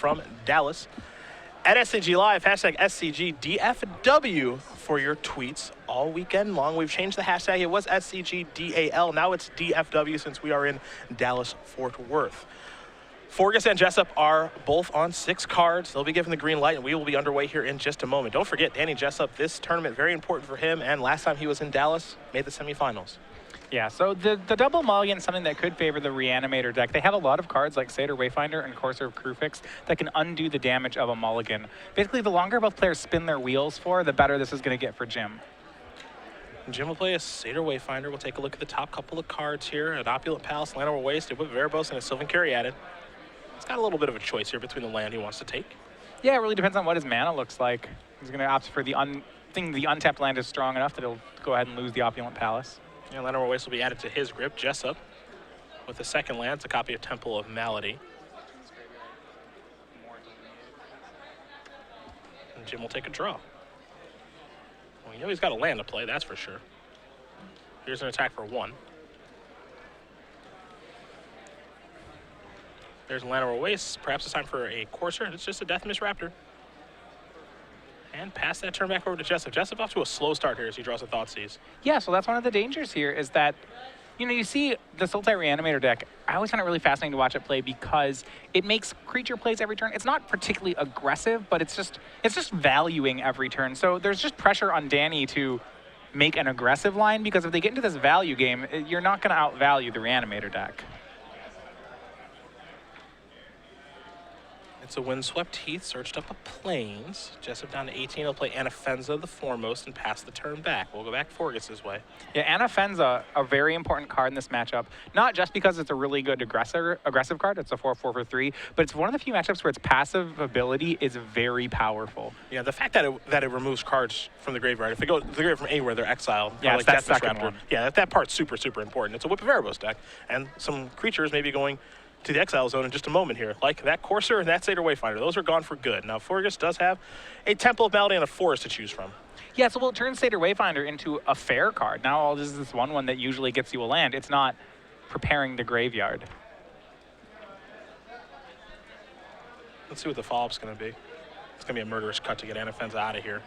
from Dallas. At SCG Live, hashtag SCGDFW for your tweets all weekend long. We've changed the hashtag. It was SCGDAL. Now it's DFW since we are in Dallas, Fort Worth. Forgus and Jessup are both on 6 cards. They'll be given the green light, and we will be underway here in just a moment. Don't forget, Danny Jessup, this tournament, very important for him, and last time he was in Dallas, made the semifinals. Yeah, so the double mulligan is something that could favor the Reanimator deck. They have a lot of cards like Satyr Wayfinder and Courser of Crewfix that can undo the damage of a mulligan. Basically, the longer both players spin their wheels for, the better this is going to get for Jim. Jim will play a Satyr Wayfinder. We'll take a look at the top couple of cards here. An Opulent Palace, Land Over Waste, a Whip of Erebos, and a Sylvan Caryatid. He's got a little bit of a choice here between the land he wants to take. Yeah, it really depends on what his mana looks like. He's going to opt for the untapped land is strong enough that he'll go ahead and lose the Opulent Palace. Yeah, Land Over Waste will be added to his grip. Jessup with the second land. It's a copy of Temple of Malady. And Jim will take a draw. Well, you know he's got a land to play, that's for sure. Here's an attack for 1. There's a Land Over Waste. Perhaps it's time for a Courser. It's just a Death Mist Raptor. And pass that turn back over to Jessup. Jessup off to a slow start here as he draws a Thoughtseize. Yeah, so that's one of the dangers here is that, you know, you see the Sultai Reanimator deck, I always find it really fascinating to watch it play because it makes creature plays every turn. It's not particularly aggressive, but it's just valuing every turn. So there's just pressure on Danny to make an aggressive line because if they get into this value game, you're not going to outvalue the Reanimator deck. It's a Windswept Heath, searched up a Plains. Jessup down to 18. He'll play Anafenza the Foremost and pass the turn back. We'll go back Forgus' way. Yeah, Anafenza, a very important card in this matchup, not just because it's a really good aggressive card, it's a 4/4 for 3, but it's one of the few matchups where its passive ability is very powerful. Yeah, the fact that it removes cards from the graveyard, if they go to the graveyard from anywhere, they're exiled. Yeah, like that's Death Mist second Raptor. one. Yeah, that part's super, super important. It's a Whip of Erebos deck, and some creatures may be going to the exile zone in just a moment here, like that Courser and that Satyr Wayfinder. Those are gone for good. Now, Forgus does have a Temple of Malady and a Forest to choose from. Yeah, so we'll turn Satyr Wayfinder into a fair card. Now all this is this one that usually gets you a land. It's not preparing the graveyard. Let's see what the follow-up's going to be. It's going to be a murderous cut to get Anafenza out of here.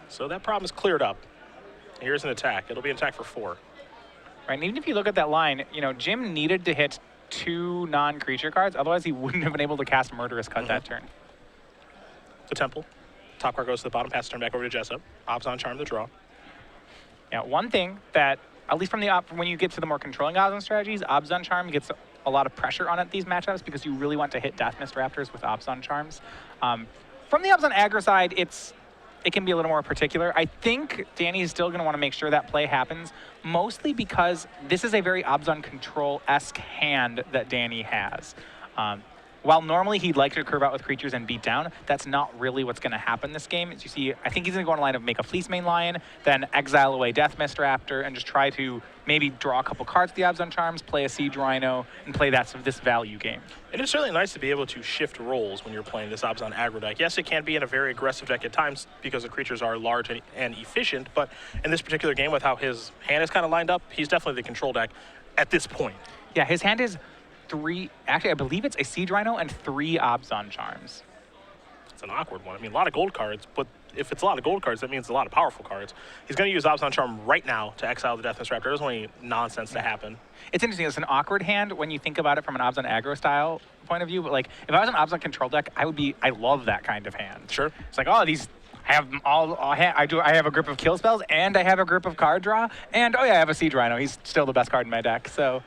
So that problem is cleared up. Here's an attack. It'll be an attack for 4. Right, and even if you look at that line, you know, Jim needed to hit 2 non-creature cards, otherwise he wouldn't have been able to cast Murderous Cut that turn. The Temple. Top card goes to the bottom, pass the turn back over to Jessup. Obzon Charm the draw. Yeah, one thing that, at least from the when you get to the more controlling Obzon strategies, Obzon Charm gets a lot of pressure on it these matchups because you really want to hit Death Mist Raptors with Obzon Charms. From the Obzon aggro side, it can be a little more particular. I think Danny's still going to want to make sure that play happens, mostly because this is a very Obzon Control-esque hand that Danny has. While normally he'd like to curve out with creatures and beat down, that's not really what's going to happen this game. As you see, I think he's going to go on a line of make a Fleece Mane Lion, then exile away Death Mist Raptor, and just try to maybe draw a couple cards to the Obzon Charms, play a Siege Rhino, and play this value game. It is certainly nice to be able to shift roles when you're playing this Obzon aggro deck. Yes, it can be in a very aggressive deck at times because the creatures are large and efficient, but in this particular game with how his hand is kind of lined up, he's definitely the control deck at this point. Yeah, his hand is 3, actually I believe it's a Siege Rhino and 3 Obzon Charms. It's an awkward one. I mean, a lot of gold cards, but if it's a lot of gold cards, that means a lot of powerful cards. He's going to use Obzon Charm right now to exile the Death Mist Raptor. There's only nonsense to happen. It's interesting. It's an awkward hand when you think about it from an Obzon aggro style point of view. But like, if I was an Obzon control deck, I love that kind of hand. Sure. It's like, oh, these I have a grip of kill spells and I have a grip of card draw and oh yeah, I have a Siege Rhino. He's still the best card in my deck. So.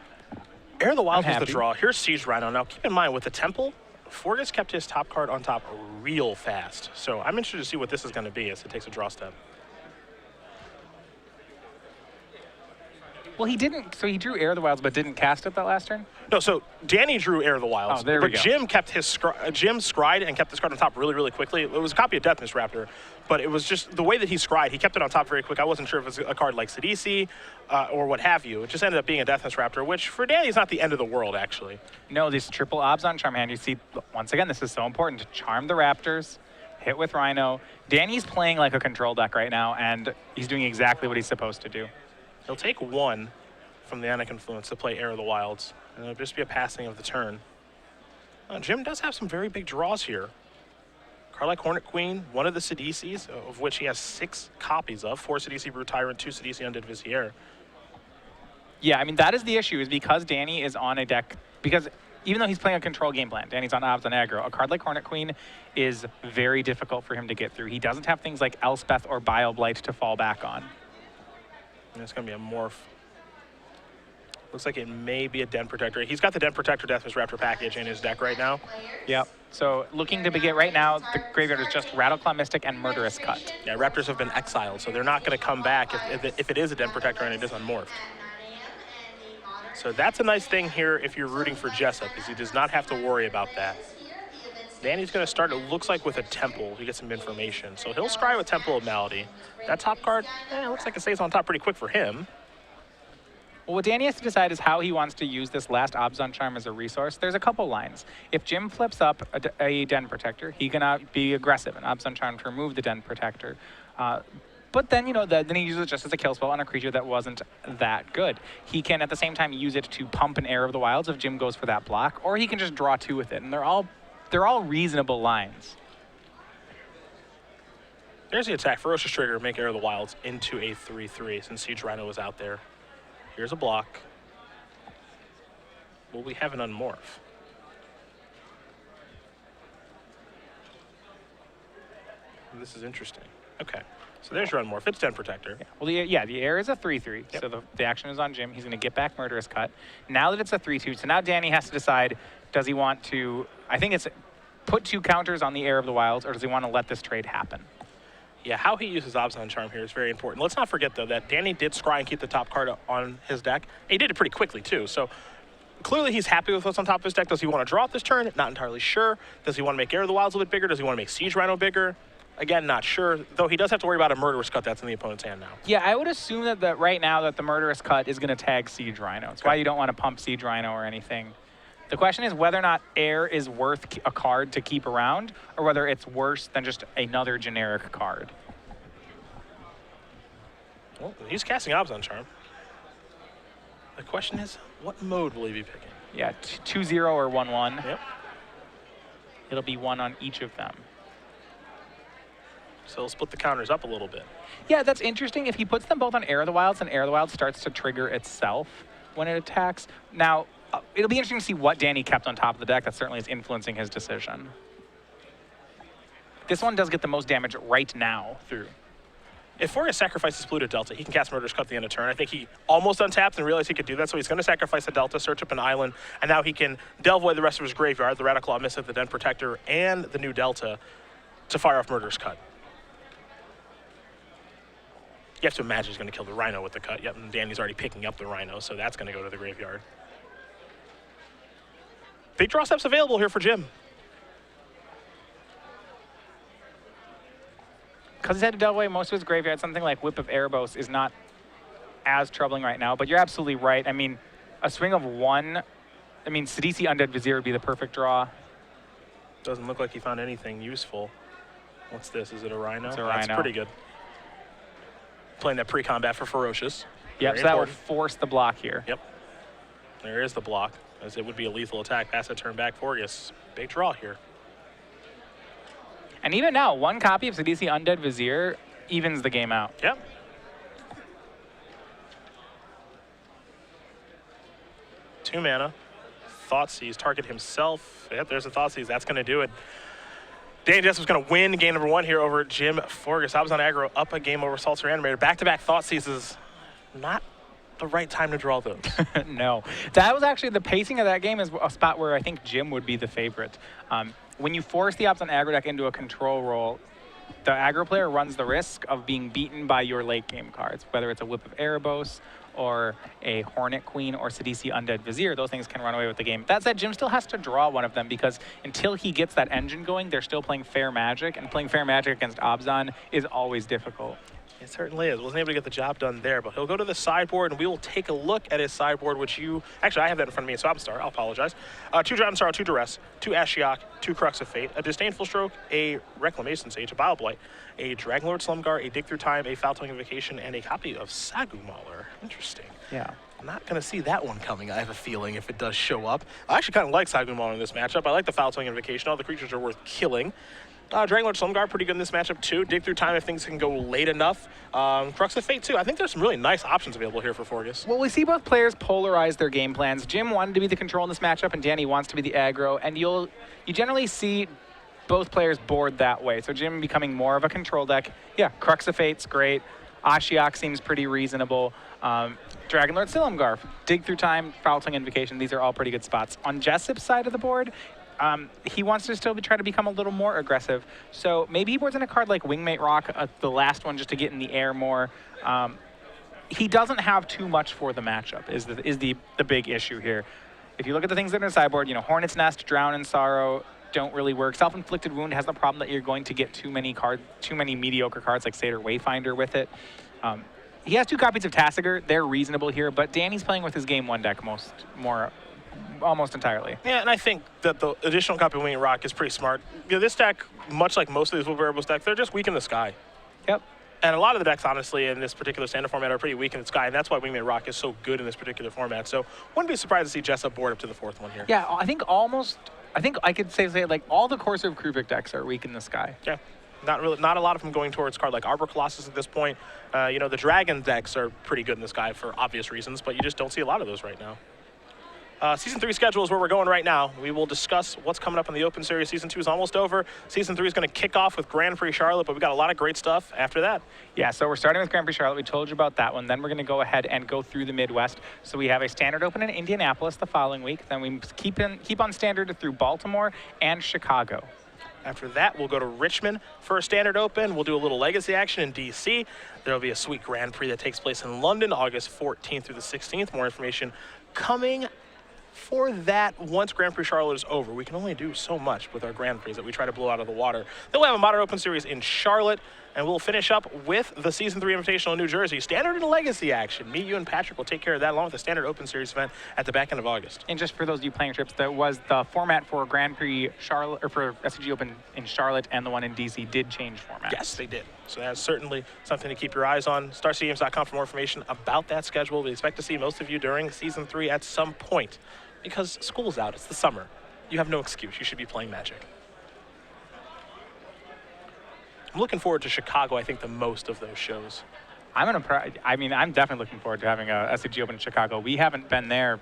Heir of the Wilds was the draw. Here's Siege Rhino. Now, keep in mind, with the Temple, Forgus kept his top card on top real fast. So I'm interested to see what this is going to be as it takes a draw step. Well, he didn't. So he drew Heir of the Wilds, but didn't cast it that last turn? No, so Danny drew Heir of the Wilds. Oh, there we go. Jim kept his Jim scried and kept this card on top really, really quickly. It was a copy of Death Mist Raptor, but it was just the way that he scried. He kept it on top very quick. I wasn't sure if it was a card like Sidisi or what have you. It just ended up being a Death Mist Raptor, which for Danny is not the end of the world, actually. No, this triple Obzon Charm hand. You see, once again, this is so important to charm the Raptors, hit with Rhino. Danny's playing like a control deck right now, and he's doing exactly what he's supposed to do. He'll take 1 from the Anic Influence to play Heir of the Wilds, and it'll just be a passing of the turn. Jim does have some very big draws here. Card like Hornet Queen, one of the Sidisi's, of which he has 6 copies of. 4 Sidisi Brute Tyrant, 2 Sidisi Undead Vizier. Yeah, I mean, that is the issue, is because Danny is on a deck, because even though he's playing a control game plan, Danny's on Obs on aggro, a card like Hornet Queen is very difficult for him to get through. He doesn't have things like Elspeth or Bile-Blight to fall back on. And it's going to be a morph. Looks like it may be a Den Protector. He's got the Den Protector Deathmiss Raptor package in his deck right now. Yep. So looking to get right now, the graveyard is just Rattleclaw Mystic and Murderous Cut. Yeah, Raptors have been exiled, so they're not going to come back if it is a Den Protector and it is unmorphed. So that's a nice thing here if you're rooting for Jessup, because he does not have to worry about that. Danny's going to start, it looks like, with a Temple to get some information. So he'll scry with Temple of Malady. That top card, looks like it stays on top pretty quick for him. Well, what Danny has to decide is how he wants to use this last Obzon Charm as a resource. There's a couple lines. If Jim flips up a Den Protector, he can be aggressive and Obzon Charm to remove the Den Protector. But then, then he uses it just as a kill spell on a creature that wasn't that good. He can, at the same time, use it to pump an Heir of the Wilds if Jim goes for that block, or he can just draw 2 with it, and they're all reasonable lines. There's the attack. Ferocious Trigger, make Heir of the Wilds into a 3/3 since Siege Rhino was out there. Here's a block. Will we have an unmorph? This is interesting. Okay. So there's your unmorph. It's Den Protector. Yeah. Well, the Heir is a 3/3, yep. So the action is on Jim. He's going to get back Murderous Cut. Now that it's a 3/2, so now Danny has to decide, does he want to, I think it's put 2 counters on the Heir of the Wilds, or does he want to let this trade happen? Yeah, how he uses Obzon Charm here is very important. Let's not forget, though, that Danny did scry and keep the top card on his deck. He did it pretty quickly, too. So clearly he's happy with what's on top of his deck. Does he want to draw it this turn? Not entirely sure. Does he want to make Heir of the Wilds a little bit bigger? Does he want to make Siege Rhino bigger? Again, not sure, though he does have to worry about a Murderous Cut that's in the opponent's hand now. Yeah, I would assume that right now that the Murderous Cut is going to tag Siege Rhino. That's why you don't want to pump Siege Rhino or anything. The question is whether or not Heir is worth a card to keep around, or whether it's worse than just another generic card. Well, he's casting Obzon Charm. The question is, what mode will he be picking? Yeah, 2/0 or 1/1. Yep. It'll be 1 on each of them. So he'll split the counters up a little bit. Yeah, that's interesting. If he puts them both on Heir of the Wilds, then Heir of the Wilds starts to trigger itself when it attacks. Now, it'll be interesting to see what Danny kept on top of the deck. That certainly is influencing his decision. This one does get the most damage right now through. If Forgus sacrifices Polluted Delta, he can cast Murderous Cut at the end of turn. I think he almost untapped and realized he could do that, so he's going to sacrifice the Delta, search up an island, and now he can delve away the rest of his graveyard, the Rattleclaw Mystic, the Den Protector, and the new Delta to fire off Murderous Cut. You have to imagine he's going to kill the Rhino with the cut. Yep, and Danny's already picking up the Rhino, so that's going to go to the graveyard. Big draw steps available here for Jim. Because he's had to delve away most of his graveyard, something like Whip of Erebos is not as troubling right now, but you're absolutely right. I mean, a swing of 1, I mean, Sidisi Undead Vizier would be the perfect draw. Doesn't look like he found anything useful. What's this? Is it a Rhino? It's a Rhino. That's pretty good. Playing that pre-combat for Ferocious. Yep, so that would force the block here. Yep. There is the block, as it would be a lethal attack. Pass that turn back, Forgus. Big draw here. And even now, 1 copy of Sidisi Undead Vizier evens the game out. Yep. Two mana. Thoughtseize, target himself. Yep, there's a Thoughtseize. That's going to do it. Danny Jessup's going to win game number 1 here over Jim Forgus. I was on aggro, up a game over Salter Animator. Back-to-back Thoughtseizes. Not the right time to draw those. No. That was actually, the pacing of that game is a spot where I think Jim would be the favorite. When you force the Obzon aggro deck into a control role, the aggro player runs the risk of being beaten by your late game cards, whether it's a Whip of Erebos or a Hornet Queen or Sidisi Undead Vizier. Those things can run away with the game. That said, Jim still has to draw one of them because until he gets that engine going, they're still playing Fair Magic, and playing Fair Magic against Obzon is always difficult. It certainly is. Wasn't able to get the job done there, but he'll go to the sideboard, and we will take a look at his sideboard, which you... Actually, I have that in front of me, so I'm sorry. I'll apologize. 2 Drought and Sorrow, 2 Duress, 2 Ashiok, 2 Crux of Fate, a Disdainful Stroke, a Reclamation Sage, a Bile-Blight, a Dragonlord Slumgar, a Dig Through Time, a Foul Tongue Invocation, and a copy of Sagu Mauler. Interesting. Yeah. Not going to see that one coming, I have a feeling, if it does show up. I actually kind of like Sagumo in this matchup. I like the Foul Tongue Invocation. All the creatures are worth killing. Dragon Lord Slumguard, pretty good in this matchup too. Dig Through Time if things can go late enough. Crux of Fate too. I think there's some really nice options available here for Forgus. Well, we see both players polarize their game plans. Jim wanted to be the control in this matchup, and Danny wants to be the aggro. And you generally see both players board that way. So Jim becoming more of a control deck. Yeah, Crux of Fate's great. Ashiok seems pretty reasonable. Dragon Lord Silumgar, Dig Through Time, Foul Tongue Invocation, these are all pretty good spots. On Jessup's side of the board, he wants to still try to become a little more aggressive. So maybe he boards in a card like Wingmate Rock, the last one, just to get in the air more. He doesn't have too much for the matchup, is the big issue here. If you look at the things that are in the sideboard, Hornet's Nest, Drown in Sorrow, don't really work. Self-Inflicted Wound has the problem that you're going to get too many mediocre cards like Satyr Wayfinder with it. He has 2 copies of Tassiger. They're reasonable here, but Danny's playing with his game 1 deck almost entirely. Yeah, and I think that the additional copy of Winged Rock is pretty smart. This deck, much like most of these Will Variables decks, they're just weak in the sky. Yep. And a lot of the decks, honestly, in this particular standard format are pretty weak in the sky, and that's why Wingmate Rock is so good in this particular format. So wouldn't be surprised to see Jessup board up to the 4th one here. Yeah, I think I could say like all the Corsair Kruvik decks are weak in the sky. Yeah. Not a lot of them going towards card like Arbor Colossus at this point. The Dragon decks are pretty good in the sky for obvious reasons, but you just don't see a lot of those right now. Season 3 schedule is where we're going right now. We will discuss what's coming up in the Open Series. Season 2 is almost over. Season 3 is going to kick off with Grand Prix Charlotte, but we got a lot of great stuff after that. Yeah, so we're starting with Grand Prix Charlotte. We told you about that one. Then we're going to go ahead and go through the Midwest. So we have a Standard Open in Indianapolis the following week. Then we keep on Standard through Baltimore and Chicago. After that, we'll go to Richmond for a Standard Open. We'll do a little Legacy action in D.C. There will be a sweet Grand Prix that takes place in London, August 14th through the 16th. More information coming for that once Grand Prix Charlotte is over. We can only do so much with our Grand Prix that we try to blow out of the water. Then we'll have a Modern Open Series in Charlotte, and we'll finish up with the Season 3 Invitational in New Jersey. Standard and Legacy action. Me, you, and Patrick will take care of that along with the Standard Open Series event at the back end of August. And just for those of you playing trips, that was the format for Grand Prix Charlotte, or for SCG Open in Charlotte, and the one in DC did change format. Yes, they did. So that's certainly something to keep your eyes on. StarCDGames.com for more information about that schedule. We expect to see most of you during Season 3 at some point. Because school's out, it's the summer. You have no excuse, you should be playing Magic. I'm looking forward to Chicago, I think, the most of those shows. I'm definitely looking forward to having a SCG Open in Chicago. We haven't been there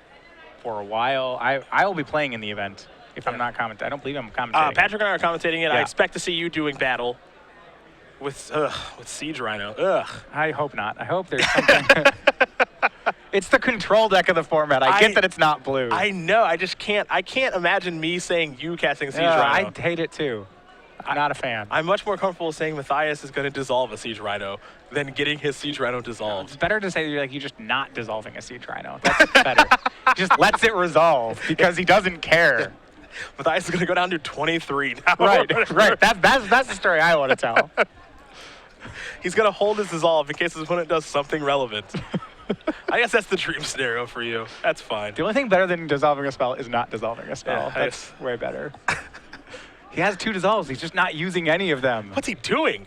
for a while. I will be playing in the event if I'm not commentating. I don't believe I'm commentating. Patrick and I are commentating it. Yeah. I expect to see you doing battle with Siege Rhino. Ugh. I hope not. I hope there's something. It's the control deck of the format. I get that it's not blue. I know. I can't imagine me saying you casting Siege Rhino. I hate it too. I'm not a fan. I'm much more comfortable saying Matthias is going to dissolve a Siege Rhino than getting his Siege Rhino dissolved. It's better to say you're just not dissolving a Siege Rhino. That's better. He just lets it resolve because he doesn't care. Matthias is going to go down to 23 now. Right. That's the story I want to tell. He's going to hold his dissolve in case his opponent does something relevant. I guess that's the dream scenario for you. That's fine. The only thing better than dissolving a spell is not dissolving a spell. Yeah, that's way better. He has 2 dissolves. He's just not using any of them. What's he doing?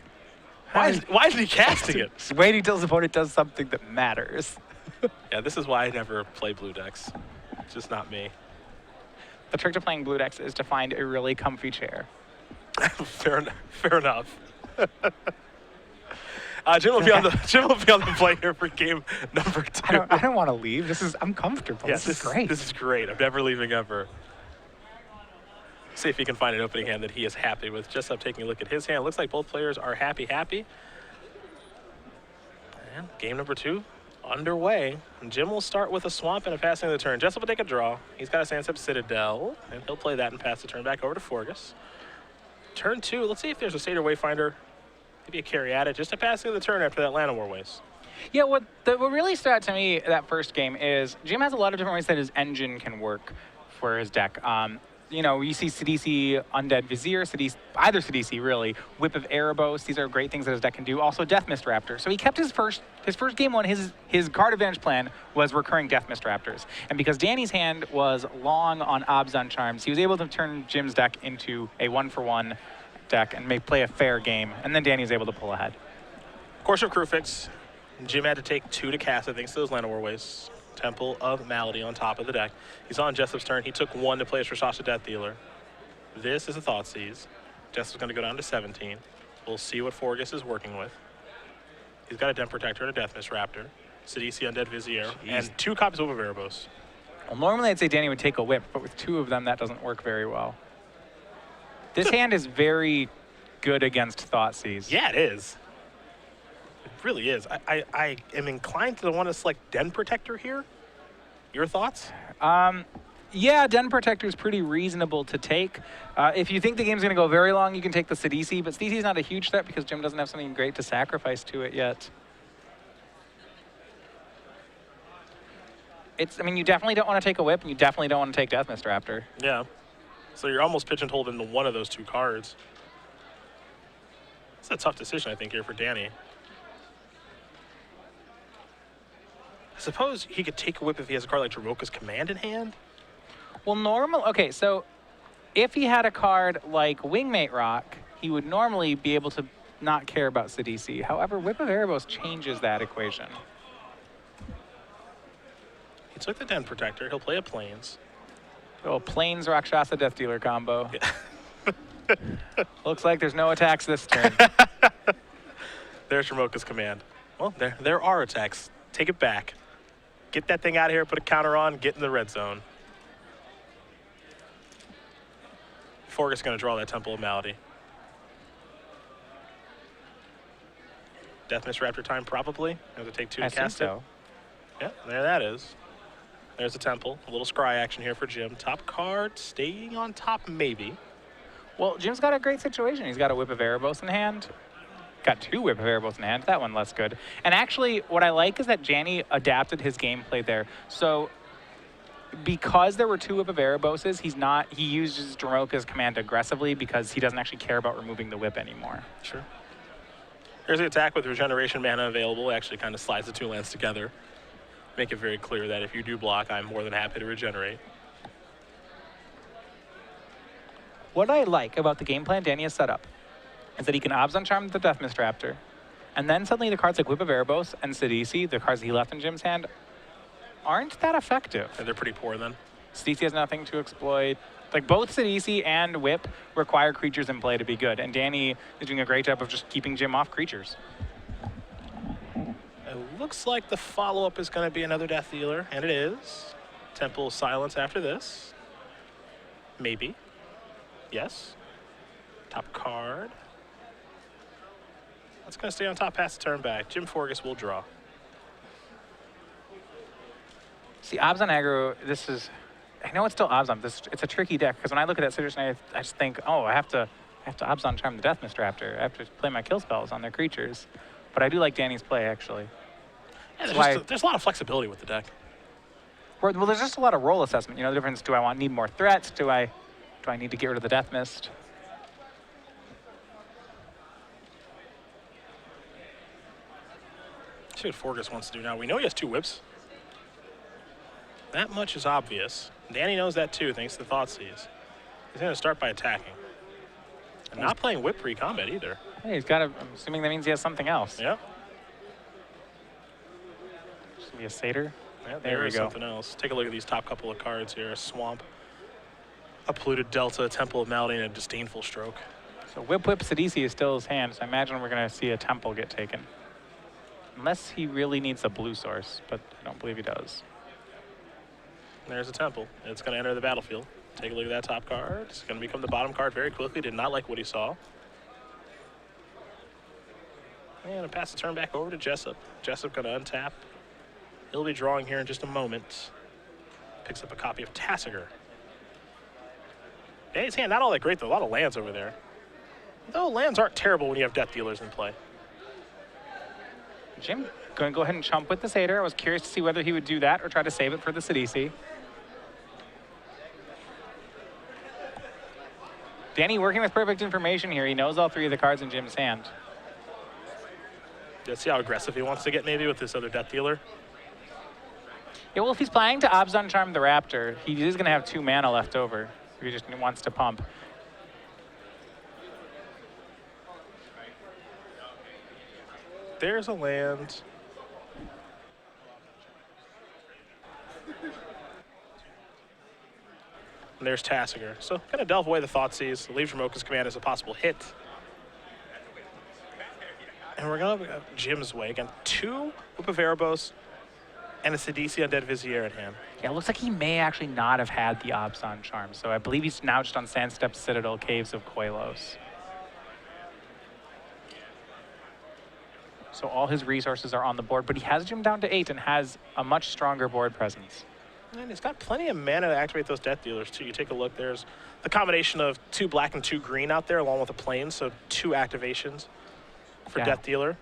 Why isn't he casting it? Just waiting until his opponent does something that matters. Yeah, this is why I never play blue decks. It's just not me. The trick to playing blue decks is to find a really comfy chair. Fair enough. Jim will be on the play here for game number 2. I don't want to leave. I'm comfortable. Yeah, this is great. This is great. I'm never leaving ever. See if he can find an opening hand that he is happy with. Just up taking a look at his hand. Looks like both players are happy. And game number 2 underway. And Jim will start with a swamp and a passing of the turn. Jessup will take a draw. He's got a Sandsep Citadel, and he'll play that and pass the turn back over to Forgus. Turn 2, let's see if there's a Satyr Wayfinder. Maybe a carry at it. Just a passing of the turn after that Llanowar Waste. Yeah, what really stood out to me that first game is Jim has a lot of different ways that his engine can work for his deck. You see CDC Undead Vizier, either CDC really, Whip of Erebos. These are great things that his deck can do. Also Death Mist Raptor. So he kept his first game one. His card advantage plan was recurring Death Mist Raptors. And because Danny's hand was long on Obzon Charms, he was able to turn Jim's deck into a 1-for-1 deck and play a fair game. And then Danny was able to pull ahead. Course of Crewfix. Jim had to take 2 to cast, I think, so those Llanowar Wastes. Temple of Malady on top of the deck. He's on Jessup's turn. He took 1 to play his Rashasha Death Dealer. This is a Thoughtseize. Jessup's going to go down to 17. We'll see what Forgus is working with. He's got a Den Protector and a Death Mist Raptor, Sidisi Undead Vizier, and 2 copies of Erebos. Well, normally I'd say Danny would take a whip, but with 2 of them, that doesn't work very well. This hand is very good against Thoughtseize. Yeah, it is. It really is. I am inclined to want to select Den Protector here. Your thoughts? Yeah, Den Protector is pretty reasonable to take. If you think the game's going to go very long, you can take the Sidisi, but Sidisi is not a huge threat because Jim doesn't have something great to sacrifice to it yet. I mean, you definitely don't want to take a whip, and you definitely don't want to take Death Mist Raptor. Yeah. So you're almost pigeonholed into one of those 2 cards. It's a tough decision, I think, here for Danny. I suppose he could take a whip if he has a card like Jaroka's Command in hand. Well, okay, so if he had a card like Wingmate Rock, he would normally be able to not care about Sidisi. However, Whip of Erebos changes that equation. He took the Den Protector. He'll play a Plains. Oh, Plains Rakshasa Death Dealer combo. Yeah. Looks like there's no attacks this turn. There's Jaroka's Command. Well, there are attacks. Take it back. Get that thing out of here, put a counter on, get in the red zone. Forgus going to draw that Temple of Malady. Death Mist Raptor time, probably. Have to take 2 to cast it. Yeah, there that is. There's the Temple. A little scry action here for Jim. Top card, staying on top, maybe. Well, Jim's got a great situation. He's got a Whip of Erebos in hand. Got 2 Whip of Erebos in hand. That one less good. And actually, what I like is that Janny adapted his gameplay there. So because there were 2 Whip of Ereboses, he uses Jaroka's Command aggressively because he doesn't actually care about removing the whip anymore. Sure. Here's the attack with Regeneration mana available. Actually kind of slides the 2 lands together. Make it very clear that if you do block, I'm more than happy to regenerate. What I like about the game plan Danny has set up is that he can Obs Charm the Death Mist Raptor, and then suddenly the cards like Whip of Erebos and Sidisi, the cards that he left in Jim's hand, aren't that effective. And they're pretty poor then. Sidisi has nothing to exploit. Like both Sidisi and Whip require creatures in play to be good, and Danny is doing a great job of just keeping Jim off creatures. It looks like the follow-up is going to be another Death Dealer, and it is. Temple of Silence after this. Maybe. Yes. Top card. That's going to stay on top past the turn back. Jim Forgus will draw. See, Obs on aggro, I know it's still Obs on. It's a tricky deck, because when I look at that situation, I just think, oh, I have to Obs on Charm the Death Mist Raptor. I have to play my kill spells on their creatures. But I do like Danny's play, actually. Yeah, there's a lot of flexibility with the deck. Well, there's just a lot of role assessment. You know, the difference, do I need more threats? Do I need to get rid of the Death Mist? See what Forgus wants to do now. We know he has 2 whips. That much is obvious. Danny knows that too, thanks to the Thoughtseize. He's going to start by attacking. And not playing whip pre-combat either. Hey, I'm assuming that means he has something else. Yep. Should be a Satyr. Yeah, there we go. Something else. Take a look at these top couple of cards here. A Swamp, a Polluted Delta, a Temple of Malady, and a Disdainful Stroke. So Whip Sidisi is still his hand, so I imagine we're going to see a Temple get taken. Unless he really needs a blue source, but I don't believe he does. There's a Temple. It's going to enter the battlefield. Take a look at that top card. It's going to become the bottom card very quickly. Did not like what he saw. And pass the turn back over to Jessup. Jessup going to untap. He'll be drawing here in just a moment. Picks up a copy of Tassiger. Yeah, his hand not all that great though. A lot of lands over there. Though lands aren't terrible when you have Death Dealers in play. Jim going to go ahead and chump with the Satyr. I was curious to see whether he would do that or try to save it for the Sidisi. Danny working with perfect information here. He knows all 3 of the cards in Jim's hand. Let's see how aggressive he wants to get maybe with this other Death Dealer. Yeah, well, if he's planning to Obs Charm the Raptor, he is going to have 2 mana left over if he just wants to pump. There's a land. And there's Tassiger. So going to delve away the Thoughtseize. Leave Dromoka's command as a possible hit. And we're going to go Jim's way. Again, 2 Whip of Erebos and a Sidisi Undead Vizier at hand. Yeah, it looks like he may actually not have had the Abzan Charm. So I believe he's now just on Sandstep Citadel, Caves of Koilos. So all his resources are on the board, but he has Jim down to 8 and has a much stronger board presence. And he's got plenty of mana to activate those Death Dealers, too. You take a look, there's the combination of 2 black and 2 green out there, along with a plane, so 2 activations for Death Dealer.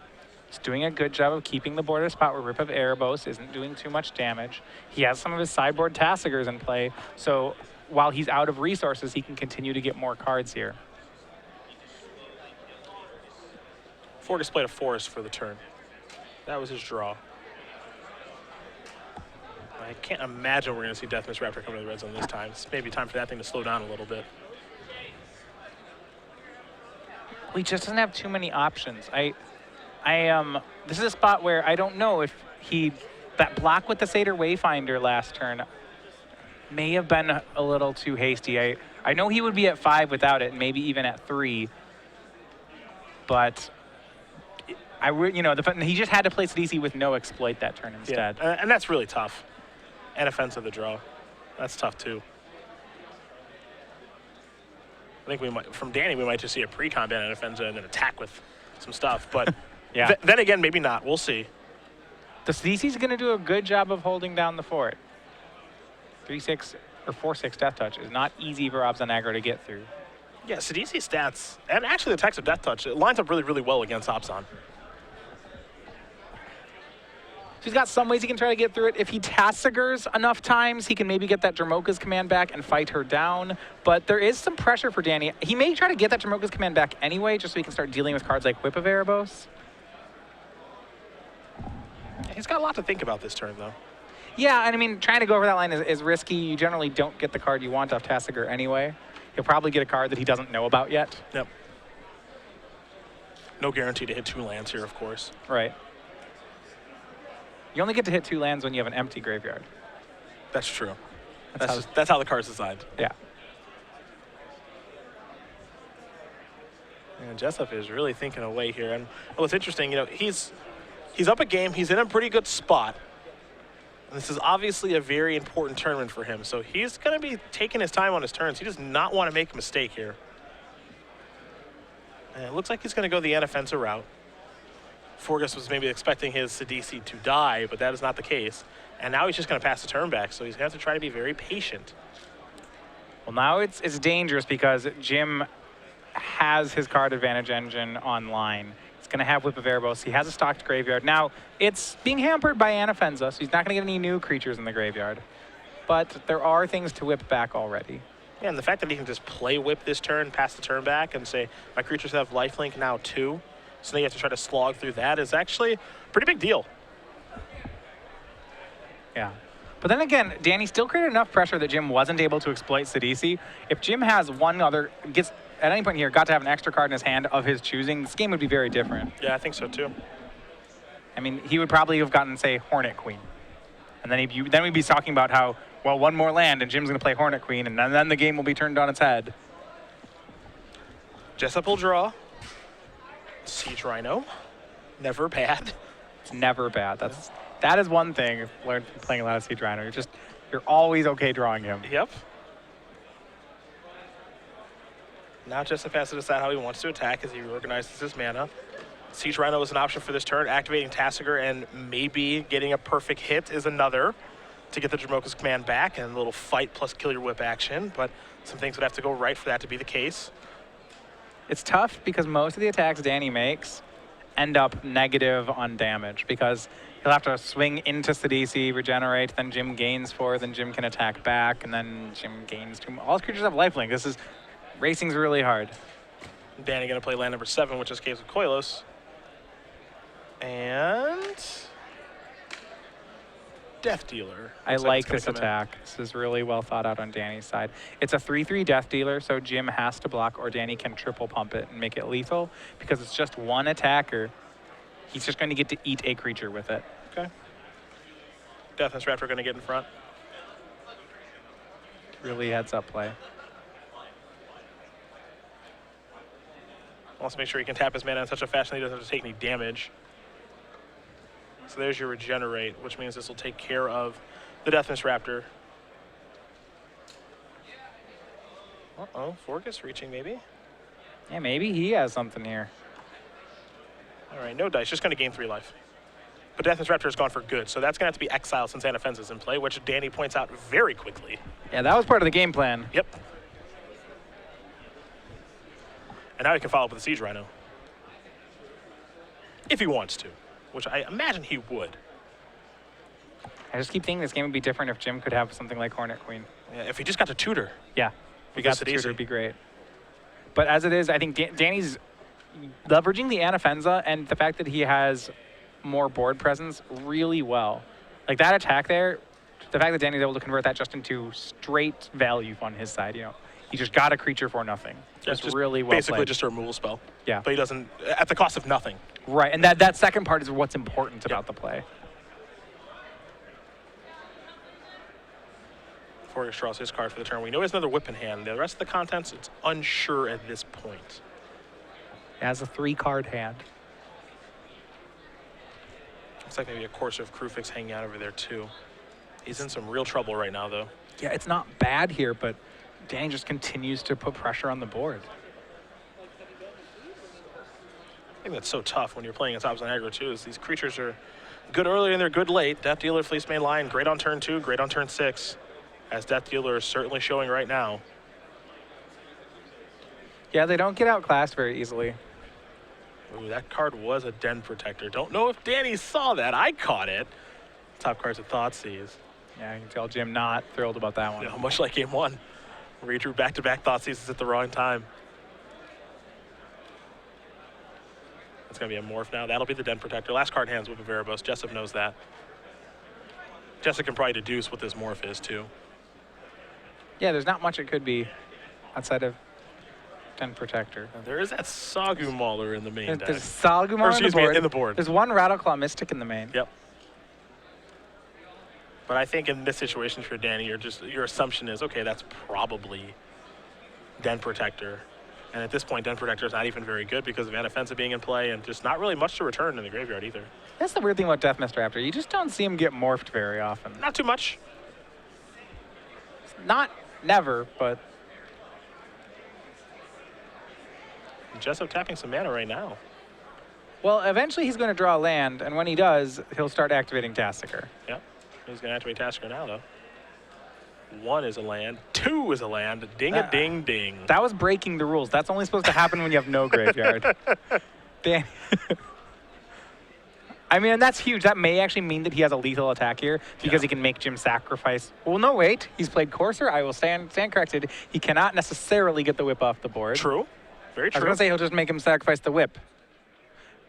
He's doing a good job of keeping the board at a spot where Rip of Erebos isn't doing too much damage. He has some of his sideboard Tassigers in play, so while he's out of resources, he can continue to get more cards here. Forgus played a Forest for the turn. That was his draw. I can't imagine we're going to see Death Mist Raptor come to the red zone this time. It's maybe time for that thing to slow down a little bit. Well, he just doesn't have too many options. This is a spot where I don't know if that block with the Satyr Wayfinder last turn may have been a little too hasty. I know he would be at 5 without it, maybe even at 3, but he just had to play Sidisi with no exploit that turn instead. Yeah, and that's really tough. And offensive the draw. That's tough too. I think we might, from Danny, we might just see a pre-combat and offensive and an attack with some stuff. But yeah. Then again, maybe not. We'll see. The Sidisi's going to do a good job of holding down the fort. 3/6 or 4/6 Death Touch is not easy for Abzan aggro to get through. Yeah, Sidisi stats, and actually the attacks of Death Touch, it lines up really, really well against Abzan. So he's got some ways he can try to get through it. If he Tassigers enough times, he can maybe get that Dromoka's command back and fight her down. But there is some pressure for Danny. He may try to get that Dromoka's command back anyway, just so he can start dealing with cards like Whip of Erebos. He's got a lot to think about this turn, though. Yeah, and I mean, trying to go over that line is risky. You generally don't get the card you want off Tassiger anyway. He'll probably get a card that he doesn't know about yet. Yep. No guarantee to hit 2 lands here, of course. Right. You only get to hit 2 lands when you have an empty graveyard. That's true. That's how the card's designed. Yeah. And Jessup is really thinking away here. And what's interesting, he's up a game. He's in a pretty good spot. And this is obviously a very important tournament for him. So he's going to be taking his time on his turns. He does not want to make a mistake here. And it looks like he's going to go the inoffensive route. Forgus was maybe expecting his Sidisi to die, but that is not the case. And now he's just going to pass the turn back, so he's going to have to try to be very patient. Well, now it's dangerous because Jim has his card advantage engine online. He's going to have Whip of Erebos. He has a stocked graveyard. Now, it's being hampered by Anafenza, so he's not going to get any new creatures in the graveyard. But there are things to whip back already. Yeah, and the fact that he can just play Whip this turn, pass the turn back, and say, my creatures have lifelink now too. So now you have to try to slog through that is actually a pretty big deal. Yeah. But then again, Danny still created enough pressure that Jim wasn't able to exploit Sidisi. If Jim has at any point here, got to have an extra card in his hand of his choosing, this game would be very different. Yeah, I think so too. I mean, he would probably have gotten, say, Hornet Queen. And then we'd be talking about how, well, one more land and Jim's going to play Hornet Queen, and then the game will be turned on its head. Jessup will draw. Siege Rhino, never bad. It's never bad. That is one thing I've learned from playing a lot of Siege Rhino. You're always okay drawing him. Yep. Now Jessup has to decide how he wants to attack as he reorganizes his mana. Siege Rhino is an option for this turn. Activating Tassiger and maybe getting a perfect hit is another to get the Dromoka's command back, and a little fight plus kill your whip action, but some things would have to go right for that to be the case. It's tough because most of the attacks Danny makes end up negative on damage because he'll have to swing into Sidisi, regenerate, then Jim gains 4, then Jim can attack back, and then Jim gains 2. All his creatures have lifelink. Racing's really hard. Danny going to play land number 7, which is Caves of Koilos. And Death Dealer. I like this attack. This is really well thought out on Danny's side. It's a 3/3 Death Dealer, so Jim has to block or Danny can triple pump it and make it lethal. Because it's just one attacker, he's just going to get to eat a creature with it. Okay. Death Mist Raptor going to get in front. really heads-up play. Wants to make sure he can tap his mana in such a fashion that he doesn't have to take any damage. So there's your regenerate, which means this will take care of the Deathmiss Raptor. Uh-oh, Forgus reaching maybe? Yeah, maybe he has something here. All right, no dice, just going to gain 3 life. But Deathmiss Raptor is gone for good, so that's going to have to be exiled since Anafenza is in play, which Danny points out very quickly. Yeah, that was part of the game plan. Yep. And now he can follow up with the Siege Rhino. If he wants to, which I imagine he would. I just keep thinking this game would be different if Jim could have something like Hornet Queen. Yeah, if he just got to tutor. Yeah, if he got the tutor, it'd be great. But as it is, I think Danny's leveraging the Anafenza and the fact that he has more board presence really well. Like that attack there, the fact that Danny's able to convert that just into straight value on his side, you know. He just got a creature for nothing. Just really well basically played. just a removal spell. Yeah. But he doesn't, at the cost of nothing. Right, and that second part is what's important about the play. Forgus draws his card for the turn. We know he has another whip in hand. The rest of the contents, it's unsure at this point. He has a 3-card hand. Looks like maybe a Courser of Crewfix hanging out over there too. He's in some real trouble right now though. Yeah, it's not bad here, but Danny just continues to put pressure on the board. I think that's so tough when you're playing against Abzan aggro too, is these creatures are good early and they're good late. Death Dealer, Fleece Main Line, great on turn 2, great on turn 6. As Death Dealer is certainly showing right now. Yeah, they don't get outclassed very easily. Ooh, that card was a Den Protector. Don't know if Danny saw that. I caught it. Top cards of Thoughtseize. Yeah, you can tell Jim not thrilled about that one. You know, much like game 1, where he drew back-to-back Thoughtseizes at the wrong time. That's going to be a morph now. That'll be the Den Protector. Last card in hands with a Veribos. Jessup knows that. Jessup can probably deduce what this morph is, too. Yeah, there's not much it could be outside of Den Protector. Now, there is that Sagu Mauler in the main deck. There's Sagu Mauler in the board. There's one Rattleclaw Mystic in the main. Yep. But I think in this situation for Danny, your assumption is, okay, that's probably Den Protector. And at this point, Den Protector is not even very good because of Anafenza being in play and just not really much to return in the graveyard either. That's the weird thing about Deathmiss Raptor. You just don't see him get morphed very often. Not too much. Not never, but... Jessup tapping some mana right now. Well, eventually he's going to draw land, and when he does, he'll start activating Tassiker. Yep. He's going to activate Tassiker now, though. 1 is a land. 2 is a land. Ding-a-ding-ding. That was breaking the rules. That's only supposed to happen when you have no graveyard. Damn. I mean, and that's huge. That may actually mean that he has a lethal attack here because he can make Jim sacrifice. Well, no, wait. He's played Courser. I will stand corrected. He cannot necessarily get the whip off the board. True. Very true. I was going to say he'll just make him sacrifice the whip.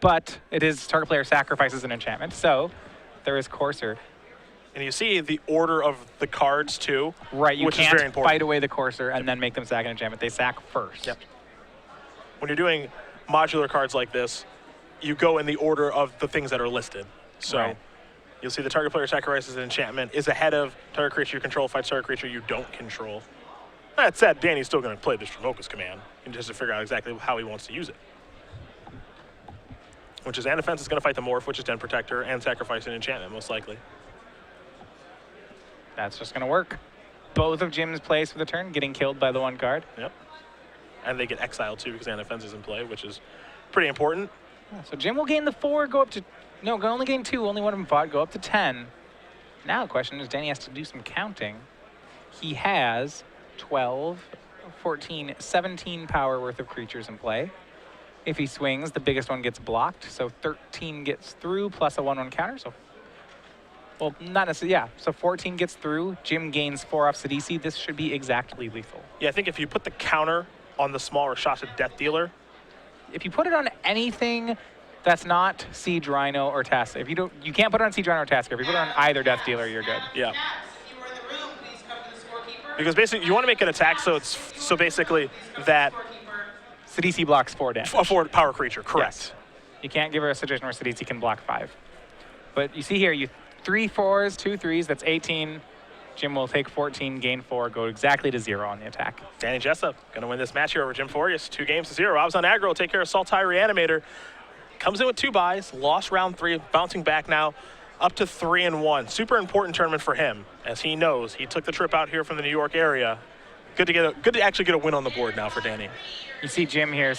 But it is target player sacrifices an enchantment. So there is Courser. And you see the order of the cards, too. Right. You which is very can't important. fight away the Courser and then make them sack an enchantment. They sack first. Yep. When you're doing modular cards like this, you go in the order of the things that are listed. So you'll see the target player sacrifices an enchantment is ahead of target creature you control fights target creature you don't control. That said, Danny's still going to play this Focus command and just to figure out exactly how he wants to use it. Which is Anafenza is going to fight the morph, which is Den Protector, and sacrifice an enchantment, most likely. That's just going to work. Both of Jim's plays for the turn, getting killed by the 1 card. Yep. And they get exiled, too, because Anafenza is in play, which is pretty important. So Jim will gain the 4, go up to... No, only gain 2, only one of them fought, go up to 10. Now the question is, Danny has to do some counting. He has 12, 14, 17 power worth of creatures in play. If he swings, the biggest one gets blocked, so 13 gets through, plus a 1/1 counter, so... Well, not necessarily, yeah. So 14 gets through, Jim gains 4 off Sidisi. This should be exactly lethal. Yeah, I think if you put the counter on the smaller shots at Death Dealer... If you put it on anything that's not Siege Rhino or Tasker, if you don't, you can't put it on Siege Rhino or Tasker. If you put it on either Death Dealer, you're good. Yeah. Because basically, you want to make an attack so basically that Sidisi blocks 4 damage. A 4 power creature, correct. Yes. You can't give her a situation where Sidisi can block 5. But you see here, you 3 4s, 2 3s, that's 18. Jim will take 14, gain 4, go exactly to 0 on the attack. Danny Jessup going to win this match here over Jim Forgus. 2-0. Obs on aggro will take care of Sultai Reanimator. Comes in with 2 buys, lost round 3, bouncing back now up to 3-1. Super important tournament for him, as he knows he took the trip out here from the New York area. Good to actually get a win on the board now for Danny. You see Jim here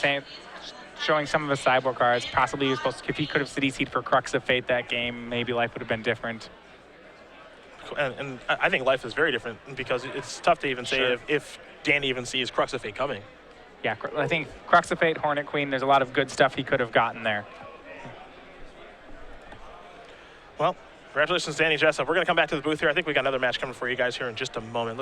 showing some of his sideboard cards. Possibly he was supposed to, if he could have CDC'd for Crux of Fate that game, maybe life would have been different. And I think life is very different because it's tough to even say if Danny even sees Crux of Fate coming. Yeah, I think Crux of Fate, Hornet Queen, there's a lot of good stuff he could have gotten there. Well, congratulations, Danny Jessup. We're going to come back to the booth here. I think we got another match coming for you guys here in just a moment.